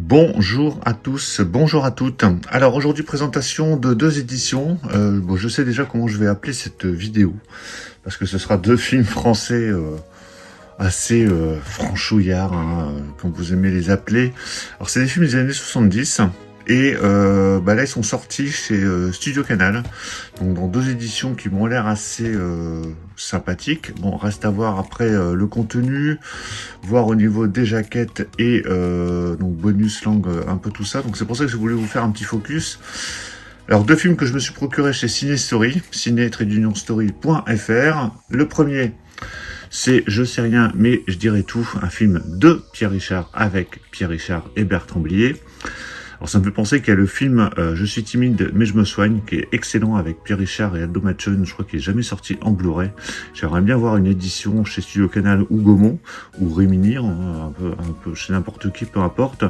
Bonjour à tous, bonjour à toutes. Alors aujourd'hui présentation de deux éditions. Je sais déjà comment je vais appeler cette vidéo parce que ce sera deux films français assez franchouillards, comme vous aimez les appeler. Alors c'est des films des années 70 et là ils sont sortis chez Studio Canal, donc dans deux éditions qui m'ont l'air assez sympathiques. Bon, reste à voir après le contenu, voir au niveau des jaquettes et donc bonus langue, un peu tout ça. Donc c'est pour ça que je voulais vous faire un petit focus. Alors deux films que je me suis procuré chez Ciné Story, ciné-story.fr. Le premier, c'est Je sais rien, mais je dirais tout, un film de Pierre Richard avec Pierre Richard et Bertrand Blier. Alors ça me fait penser qu'il y a le film Je suis timide mais je me soigne, qui est excellent avec Pierre Richard et Aldo Machon. Je crois qu'il est jamais sorti en Blu-ray. J'aimerais bien voir une édition chez Studio Canal ou Gaumont ou Rimini, un peu chez n'importe qui, peu importe.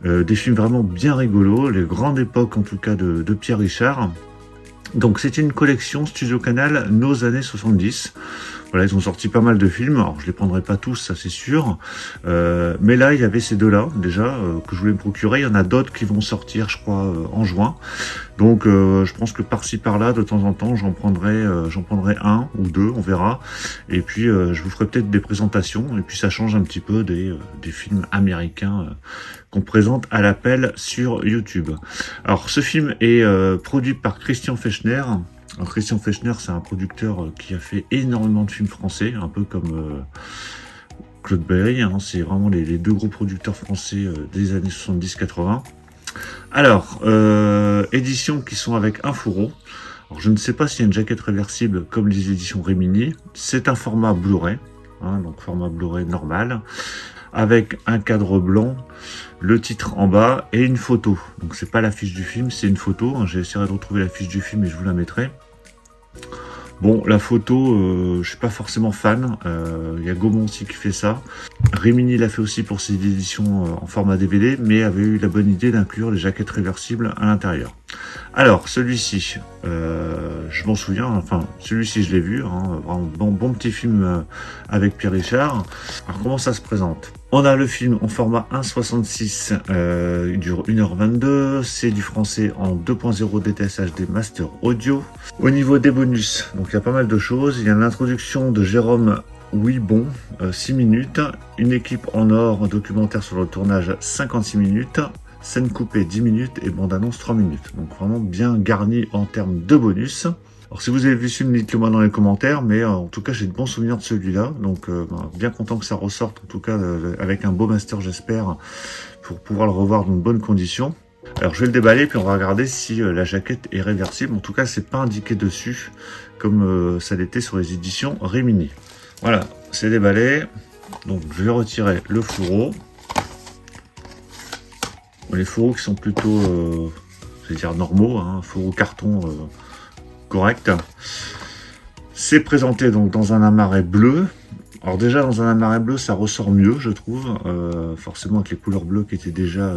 Des films vraiment bien rigolos, les grandes époques en tout cas de Pierre Richard. Donc c'était une collection Studio Canal nos années 70. Voilà, ils ont sorti pas mal de films. Alors je les prendrai pas tous, ça c'est sûr. Mais là, il y avait ces deux-là déjà que je voulais me procurer. Il y en a d'autres qui vont sortir, je crois, en juin. Donc je pense que par-ci par-là, de temps en temps, j'en prendrai un ou deux, on verra. Et puis je vous ferai peut-être des présentations. Et puis ça change un petit peu des films américains qu'on présente à l'appel sur YouTube. Alors ce film est produit par Christian Fechner. Alors, Christian Fechner, c'est un producteur qui a fait énormément de films français, un peu comme Claude Berry, c'est vraiment les deux gros producteurs français des années 70-80. Alors, éditions qui sont avec un fourreau. Alors, je ne sais pas s'il y a une jaquette réversible comme les éditions Rimini. C'est un format Blu-ray, donc format Blu-ray normal, avec un cadre blanc, le titre en bas et une photo. Donc c'est pas l'affiche du film, c'est une photo. J'essaierai de retrouver l'affiche du film et je vous la mettrai. Bon, la photo, je suis pas forcément fan. Il y a Gaumont aussi qui fait ça. Rimini l'a fait aussi pour ses éditions en format DVD, mais avait eu la bonne idée d'inclure les jaquettes réversibles à l'intérieur. Alors, celui-ci, je m'en souviens, enfin, celui-ci je l'ai vu, vraiment bon petit film avec Pierre Richard. Alors, comment ça se présente ? On a le film en format 1.66, il dure 1h22, c'est du français en 2.0 DTS HD Master Audio. Au niveau des bonus, donc il y a pas mal de choses, il y a l'introduction de Jérôme Ouibon, 6 minutes, une équipe en or, un documentaire sur le tournage 56 minutes, scène coupée 10 minutes et bande-annonce 3 minutes. Donc vraiment bien garni en termes de bonus. Alors si vous avez vu ce film, dites-le moi dans les commentaires, mais en tout cas j'ai de bons souvenirs de celui-là, donc bien content que ça ressorte, en tout cas avec un beau master j'espère, pour pouvoir le revoir dans de bonnes conditions. Alors je vais le déballer puis on va regarder si la jaquette est réversible. En tout cas c'est pas indiqué dessus comme ça l'était sur les éditions Rimini. Voilà, c'est déballé, donc je vais retirer le fourreau. Les fourreaux qui sont plutôt, c'est-à-dire normaux, fourreau carton correct. C'est présenté donc dans un amaret bleu. Alors déjà dans un amaret bleu ça ressort mieux je trouve, forcément avec les couleurs bleues qui étaient déjà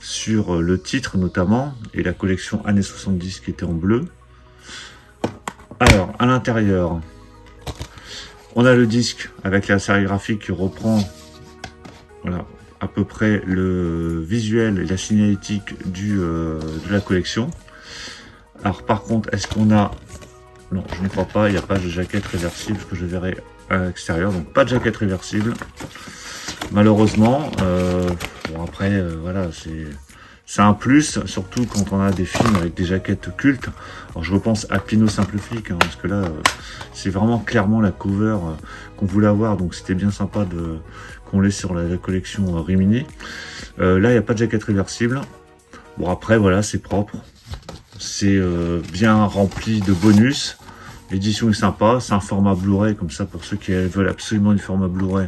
sur le titre notamment, et la collection années 70 qui était en bleu. Alors à l'intérieur, on a le disque avec la sérigraphie qui reprend voilà, à peu près le visuel et la signalétique de la collection. Alors par contre, est-ce qu'on a... Non, je n'y crois pas, il n'y a pas de jaquette réversible que je verrai à l'extérieur, donc pas de jaquette réversible. Malheureusement, bon après, voilà, c'est un plus, surtout quand on a des films avec des jaquettes cultes. Alors je repense à Pinot Simple Flic, parce que là, c'est vraiment clairement la cover qu'on voulait avoir, donc c'était bien sympa qu'on l'ait sur la collection Rimini. Là, il n'y a pas de jaquette réversible. Bon après, voilà, c'est propre. C'est bien rempli de bonus. L'édition est sympa, c'est un format Blu-ray, comme ça pour ceux qui veulent absolument du format Blu-ray,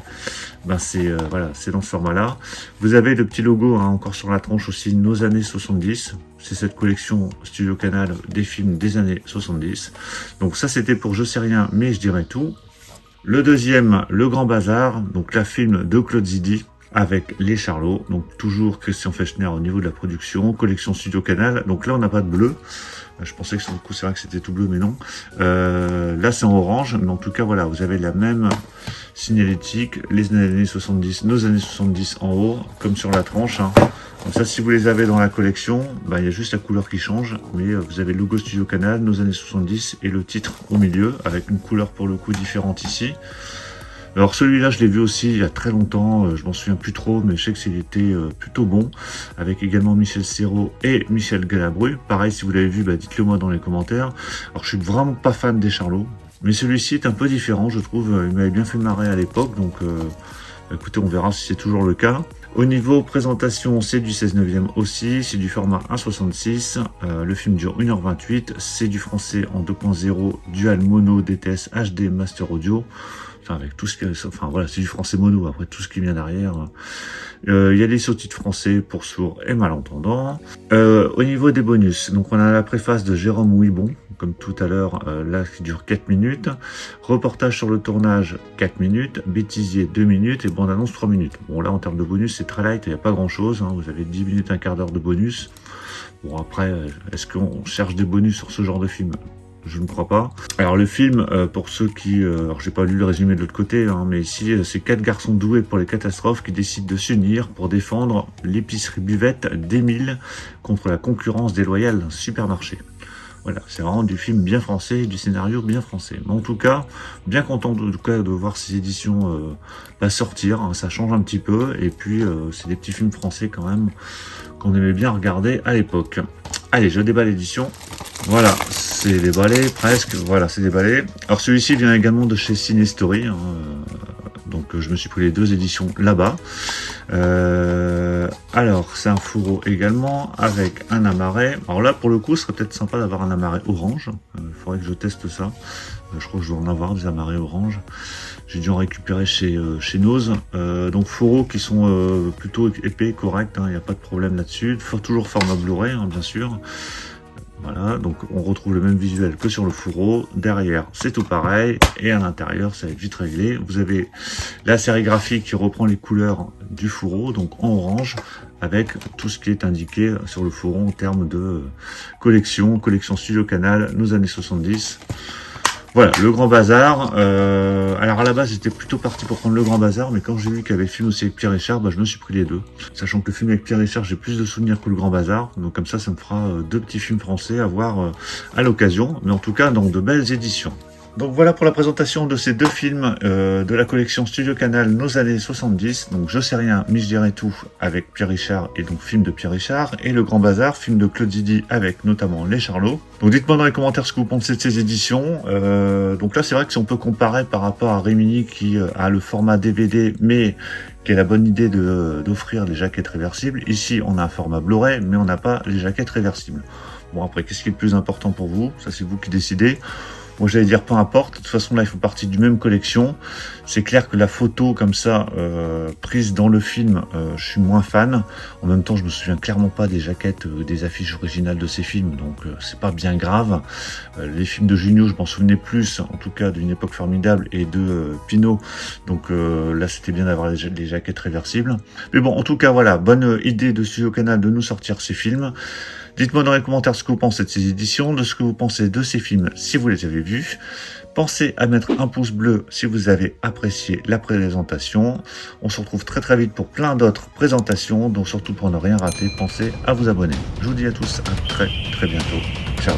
c'est voilà, c'est dans ce format-là. Vous avez le petit logo encore sur la tranche aussi, nos années 70. C'est cette collection Studio Canal des films des années 70. Donc ça c'était pour Je sais rien, mais je dirais tout. Le deuxième, Le Grand Bazar, donc la film de Claude Zidi avec Les Charlots, donc toujours Christian Fechner au niveau de la production, collection Studio Canal. Donc là on n'a pas de bleu, je pensais que sur le coup c'est vrai que c'était tout bleu mais non. Là c'est en orange, mais en tout cas voilà, vous avez la même signalétique, les années 70, nos années 70 en haut, comme sur la tranche. Hein. Donc ça, si vous les avez dans la collection, il y a juste la couleur qui change, mais vous avez le logo Studio Canal, nos années 70 et le titre au milieu, avec une couleur pour le coup différente ici. Alors celui-là, je l'ai vu aussi il y a très longtemps, je m'en souviens plus trop, mais je sais que c'était plutôt bon, avec également Michel Serrault et Michel Galabru. Pareil, si vous l'avez vu, dites-le moi dans les commentaires. Alors je suis vraiment pas fan des Charlots, mais celui-ci est un peu différent, je trouve. Il m'avait bien fait marrer à l'époque, donc écoutez, on verra si c'est toujours le cas. Au niveau présentation, c'est du 16/9 aussi, c'est du format 1.66, le film dure 1h28, c'est du français en 2.0, dual mono, DTS, HD, master audio, enfin avec tout ce qui est, enfin voilà, c'est du français mono, après tout ce qui vient derrière. Il y a des sous-titres français pour sourds et malentendants. Au niveau des bonus, donc on a la préface de Jérôme Ouibon, comme tout à l'heure, là qui dure 4 minutes. Reportage sur le tournage, 4 minutes. Bêtisier, 2 minutes. Et bande-annonce, 3 minutes. Bon, là, en termes de bonus, c'est très light, il n'y a pas grand-chose. Hein. Vous avez 10 minutes, un quart d'heure de bonus. Bon, après, est-ce qu'on cherche des bonus sur ce genre de film ? Je ne crois pas. Alors le film, pour ceux qui... alors j'ai pas lu le résumé de l'autre côté, hein, mais ici, c'est 4 garçons doués pour les catastrophes qui décident de s'unir pour défendre l'épicerie buvette d'Émile contre la concurrence déloyale d'un supermarché. Voilà, c'est vraiment du film bien français, du scénario bien français. Mais en tout cas, bien content de voir ces éditions sortir, hein, ça change un petit peu, et puis c'est des petits films français quand même, qu'on aimait bien regarder à l'époque. Allez, je déballe l'édition. Voilà, c'est déballé, presque, voilà, c'est déballé. Alors celui-ci vient également de chez Cinestory, hein, donc je me suis pris les 2 éditions là-bas. Alors c'est un fourreau également avec un amarré. Alors là pour le coup ce serait peut-être sympa d'avoir un amarré orange. Il faudrait que je teste ça. Je crois que je dois en avoir des amarrés orange. J'ai dû en récupérer chez Noz. Donc fourreaux qui sont plutôt épais, corrects, il n'y a pas de problème là-dessus. Toujours format Blu-ray bien sûr. Voilà, donc on retrouve le même visuel que sur le fourreau. Derrière, c'est tout pareil. Et à l'intérieur, ça va être vite réglé. Vous avez la sérigraphie qui reprend les couleurs du fourreau, donc en orange, avec tout ce qui est indiqué sur le fourreau en termes de collection Studio Canal, nos années 70. Voilà, le Grand Bazar. Alors à la base, j'étais plutôt parti pour prendre le Grand Bazar, mais quand j'ai vu qu'il y avait le film aussi avec Pierre Richard, je me suis pris les 2. Sachant que le film avec Pierre Richard, j'ai plus de souvenirs que le Grand Bazar, donc comme ça me fera 2 petits films français à voir à l'occasion, mais en tout cas dans de belles éditions. Donc voilà pour la présentation de ces 2 films de la collection Studio Canal Nos années 70. Donc Je sais rien, mais je dirais tout avec Pierre Richard et donc film de Pierre Richard. Et Le Grand Bazar, film de Claude Zidi avec notamment Les Charlots. Donc dites-moi dans les commentaires ce que vous pensez de ces éditions. Donc là c'est vrai que si on peut comparer par rapport à Rimini qui a le format DVD mais qui a la bonne idée d'offrir les jaquettes réversibles. Ici on a un format Blu-ray mais on n'a pas les jaquettes réversibles. Bon après qu'est-ce qui est le plus important pour vous? Ça c'est vous qui décidez. Moi j'allais dire peu importe, de toute façon là ils font partie d'une même collection. C'est clair que la photo comme ça, prise dans le film, je suis moins fan. En même temps je me souviens clairement pas des jaquettes, des affiches originales de ces films, donc c'est pas bien grave. Les films de Junio je m'en souvenais plus, en tout cas d'une époque formidable, et de Pinot, donc là c'était bien d'avoir les jaquettes réversibles. Mais bon en tout cas voilà, bonne idée de Studio Canal de nous sortir ces films. Dites-moi dans les commentaires ce que vous pensez de ces éditions, de ce que vous pensez de ces films si vous les avez vus. Pensez à mettre un pouce bleu si vous avez apprécié la présentation. On se retrouve très très vite pour plein d'autres présentations, donc surtout pour ne rien rater, pensez à vous abonner. Je vous dis à tous à très très bientôt. Ciao.